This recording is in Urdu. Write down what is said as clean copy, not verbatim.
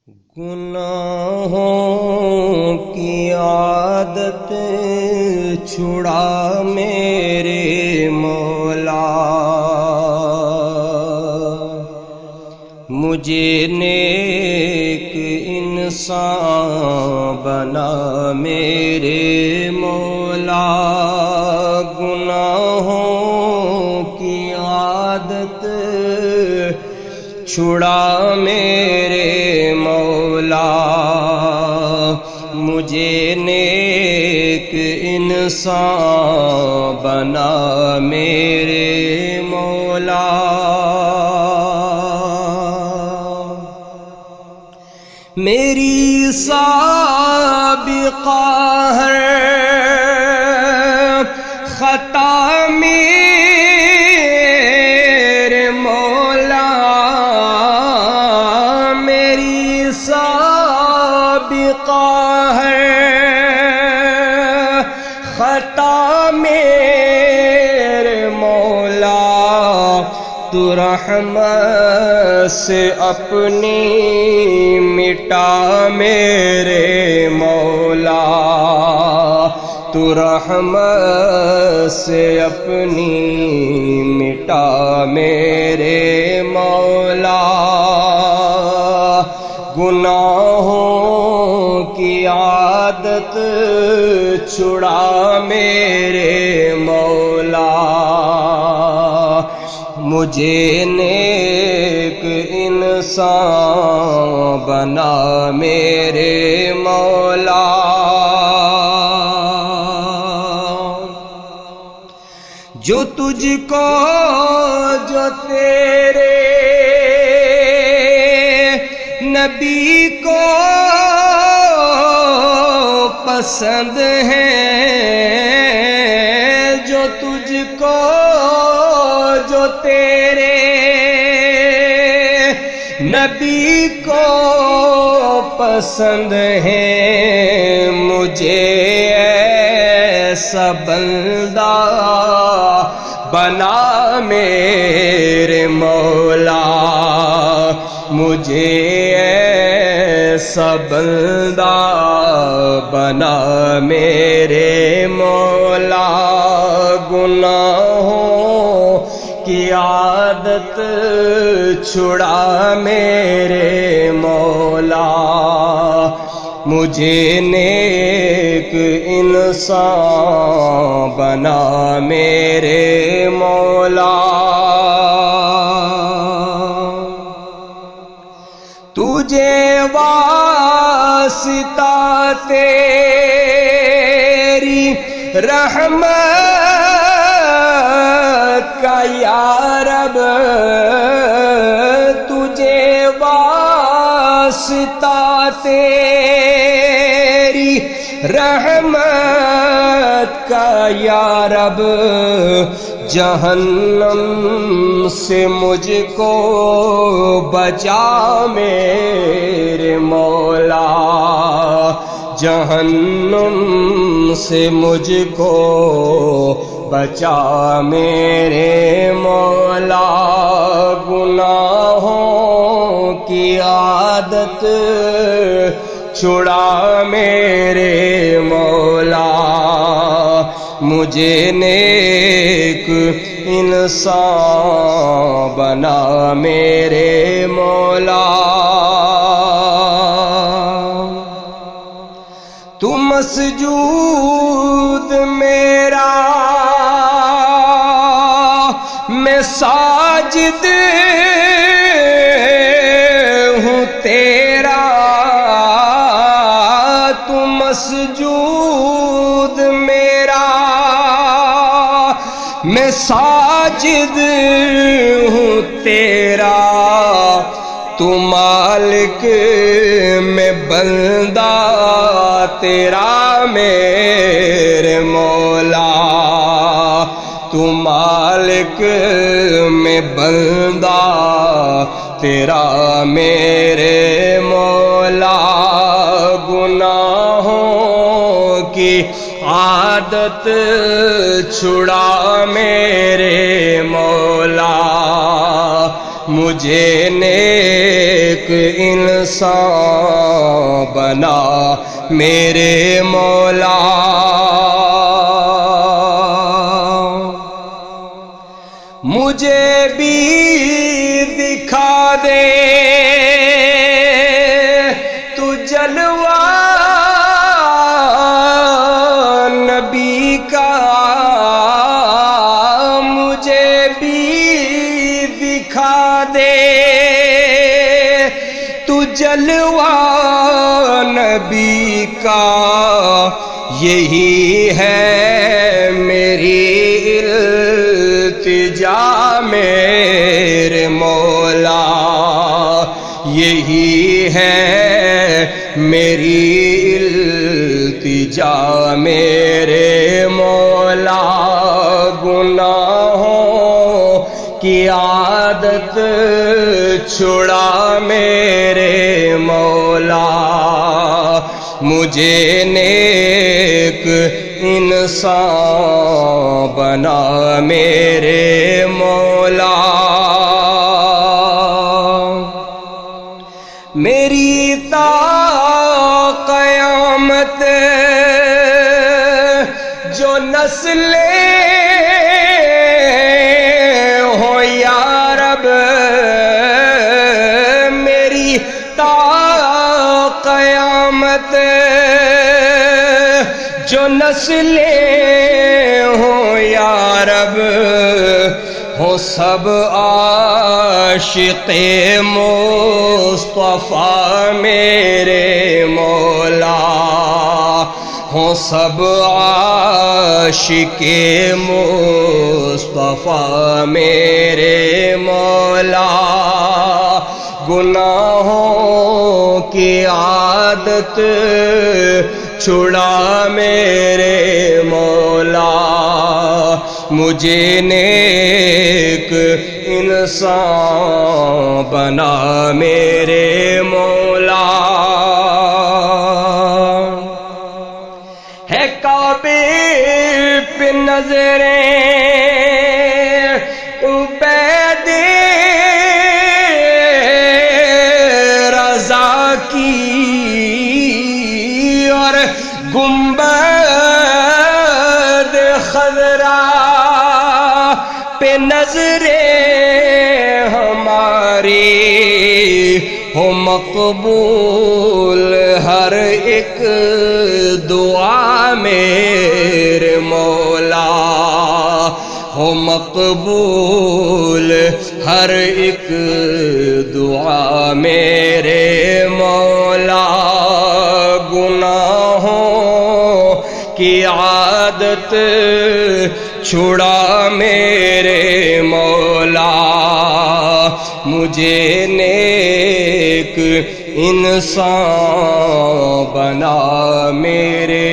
گناہوں کی عادت چھڑا میرے مولا، مجھے نیک انسان بنا میرے مولا۔ گناہوں کی عادت چھڑا میرے مولا، مجھے نیک انسان بنا میرے مولا۔ میری سابقہ ہے خطا میرے مولا، میری سابقہ ہے خطا میرے مولا، تو رحمت سے اپنی مٹا میرے مولا، تو رحمت سے اپنی مٹا میرے مولا۔ گناہوں کی عادت چھڑا میرے مولا، مجھے نیک انسان بنا میرے مولا۔ جو تجھ کو جو تیرے نبی کو پسند ہیں، جو تجھ کو جو تیرے نبی کو پسند ہیں، مجھے ایسا بندہ بنا میرے مولا، مجھے ایسا بندہ بنا میرے مولا۔ گناہوں کی عادت چھڑا میرے مولا، مجھے نیک انسان بنا میرے مولا۔ تجھے واسطہ تیری رحمت کا یا رب، تجھے واسطہ تیری رحمت کا یا رب، جہنم سے مجھ کو بچا میرے مولا، جہنم سے مجھ کو بچا میرے مولا۔ گناہوں کی عادت چھڑا میرے مولا، مجھے نیک انسان بنا میرے مولا۔ تو مسجود میرا میں ساجد ہوں تیرا، تو مسجود میرا میں ساجد ہوں تیرا، تو مالک میں بندہ تیرا میرے مولا، تو مالک میں بندہ تیرا میرے مولا۔ گناہوں کی عادت چھڑا میرے مولا، مجھے نیک انسان بنا میرے مولا۔ مجھے بھی دکھا دے تو جلوہ نبی کا، مجھے بھی دکھا دے تو جلوہ نبی کا، یہی ہے میری التجا میرے مولا، یہی ہے میری التجا میرے مولا۔ گناہوں کی عادت چھڑا میرے مولا، مجھے نیک انسان بنا میرے مولا۔ میری تا قیامت جو نسلیں ہو یا رب، میری تا قیامت جو نسلیں ہوں یا رب، ہو سب عاشق مصطفیٰ میرے مولا، ہو سب عاشق مصطفیٰ میرے مولا۔ گناہوں کی عادت چھڑا میرے مولا، مجھے نیک انسان بنا میرے مولا۔ ہے کعبے پہ نظریں عبید رضا کی، اور گنبد خضرا پہ نظریں ہماری، ہو مقبول ہر ایک دعا میرے مولا، ہو مقبول ہر ایک دعا میرے مولا۔ گناہوں کی عادت چھڑا میرے مولا، مجھے نیک انسان بنا میرے